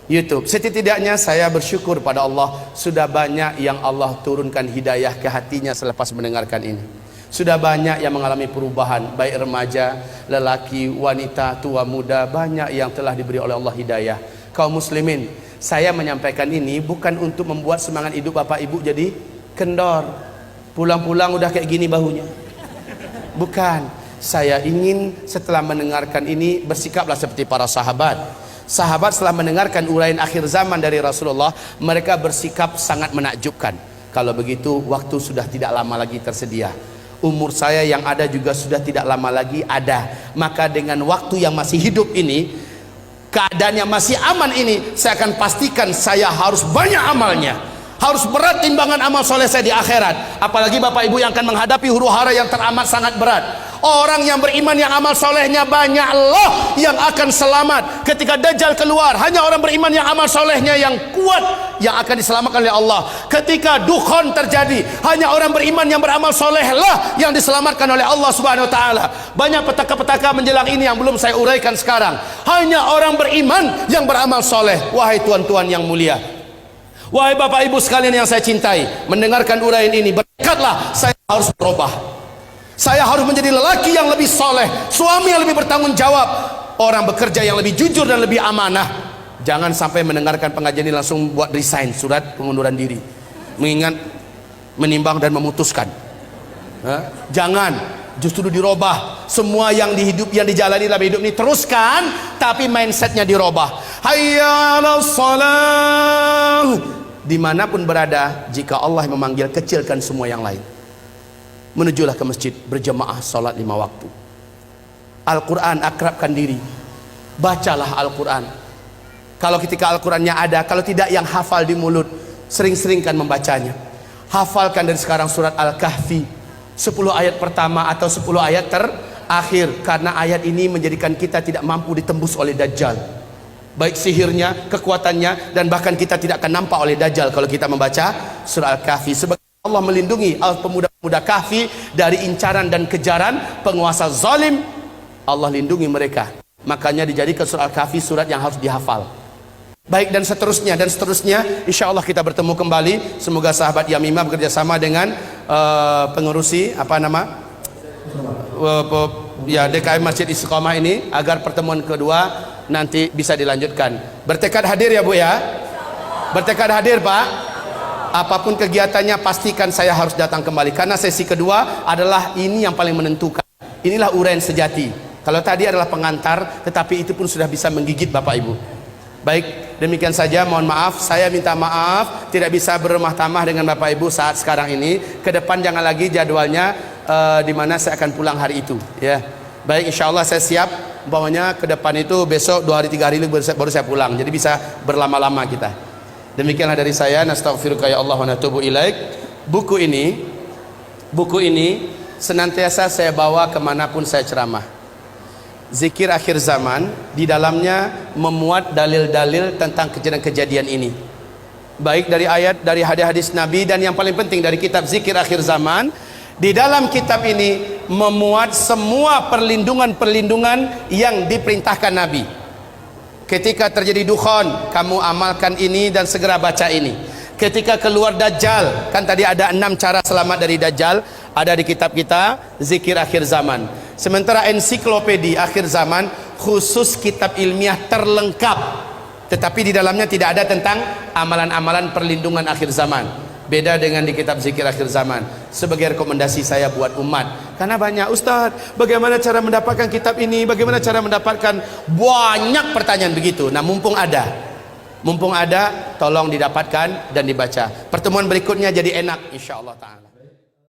YouTube. Setidaknya saya bersyukur pada Allah, sudah banyak yang Allah turunkan hidayah ke hatinya selepas mendengarkan ini. Sudah banyak yang mengalami perubahan, baik remaja, lelaki, wanita, tua, muda, banyak yang telah diberi oleh Allah hidayah. Kaum muslimin, saya menyampaikan ini bukan untuk membuat semangat hidup Bapak Ibu jadi kendor, pulang-pulang udah kayak gini bahunya. Bukan, saya ingin setelah mendengarkan ini bersikaplah seperti para sahabat. Sahabat setelah mendengarkan uraian akhir zaman dari Rasulullah, mereka bersikap sangat menakjubkan. Kalau begitu, waktu sudah tidak lama lagi tersedia. Umur saya yang ada juga sudah tidak lama lagi ada. Maka dengan waktu yang masih hidup ini, keadaan yang masih aman ini, saya akan pastikan saya harus banyak amalnya. Harus berat timbangan amal soleh saya di akhirat. Apalagi Bapak Ibu yang akan menghadapi huru hara yang teramat sangat berat. Orang yang beriman yang amal solehnya banyak loh yang akan selamat ketika Dajjal keluar. Hanya orang beriman yang amal solehnya yang kuat yang akan diselamatkan oleh Allah. Ketika dukhon terjadi, hanya orang beriman yang beramal soleh lah yang diselamatkan oleh Allah Subhanahu Wa Taala. Banyak petaka-petaka menjelang ini yang belum saya uraikan sekarang. Hanya orang beriman yang beramal soleh. Wahai tuan-tuan yang mulia, wahai Bapak Ibu sekalian yang saya cintai, mendengarkan uraian ini bertekadlah saya harus berubah. Saya harus menjadi lelaki yang lebih soleh, suami yang lebih bertanggung jawab, orang bekerja yang lebih jujur dan lebih amanah. Jangan sampai mendengarkan pengajian ini langsung buat resign, surat pengunduran diri, mengingat, menimbang dan memutuskan. Jangan, justru dirubah. Semua yang dijalani dalam hidup ini teruskan, tapi mindsetnya dirubah. Hayya 'alas shalah. Dimanapun berada, jika Allah memanggil, kecilkan semua yang lain. menujulah ke masjid berjamaah salat 5 waktu. Al-Quran, akrabkan diri, bacalah Al-Quran. Kalau ketika Al-Qurannya ada, kalau tidak yang hafal di mulut, sering-seringkan membacanya. Hafalkan dari sekarang surat Al-Kahfi 10 ayat pertama atau 10 ayat terakhir, karena ayat ini menjadikan kita tidak mampu ditembus oleh Dajjal, baik sihirnya, kekuatannya, dan bahkan kita tidak akan nampak oleh Dajjal kalau kita membaca surah Al-Kahfi. Sebab Allah melindungi pemuda-pemuda Kahfi dari incaran dan kejaran penguasa zalim. Allah lindungi mereka, makanya dijadikan surah Al-Kahfi surat yang harus dihafal. Baik, dan seterusnya dan seterusnya. Insya Allah kita bertemu kembali. Semoga sahabat Yamimah bekerjasama dengan pengurusi DKM Masjid Istiqomah ini agar pertemuan kedua nanti bisa dilanjutkan. Bertekad hadir ya Bu ya? Bertekad hadir Pak? Apapun kegiatannya pastikan saya harus datang kembali, karena sesi kedua adalah ini yang paling menentukan. Inilah uraian sejati. Kalau tadi adalah pengantar, tetapi itu pun sudah bisa menggigit Bapak Ibu. Baik, demikian saja. Mohon maaf, saya minta maaf tidak bisa berumah tamah dengan Bapak Ibu saat sekarang ini. Ke depan jangan lagi jadwalnya di mana saya akan pulang hari itu ya. Baik, insya Allah saya siap. Umpamanya ke depan itu besok 2 hari 3 hari baru saya pulang, jadi bisa berlama-lama kita. Demikianlah dari saya. Nastaghfiruka ya Allah wa natubu ilaik. Buku ini senantiasa saya bawa kemanapun saya ceramah. Zikir akhir zaman, di dalamnya memuat dalil-dalil tentang kejadian-kejadian ini, baik dari ayat, dari hadis-hadis Nabi, dan yang paling penting dari kitab Zikir Akhir Zaman. Di dalam kitab ini memuat semua perlindungan-perlindungan yang diperintahkan Nabi. Ketika terjadi dukhan, kamu amalkan ini dan segera baca ini. Ketika keluar Dajjal, kan tadi ada 6 cara selamat dari Dajjal, ada di kitab kita Zikir Akhir Zaman. Sementara ensiklopedi akhir zaman khusus kitab ilmiah terlengkap, tetapi di dalamnya tidak ada tentang amalan-amalan perlindungan akhir zaman. Beda dengan di kitab Zikir Akhir Zaman. Sebagai rekomendasi saya buat umat, karena banyak Ustadz, bagaimana cara mendapatkan kitab ini, bagaimana cara mendapatkan, banyak pertanyaan begitu. Nah, mumpung ada, tolong didapatkan dan dibaca. Pertemuan berikutnya jadi enak insyaallah ta'ala.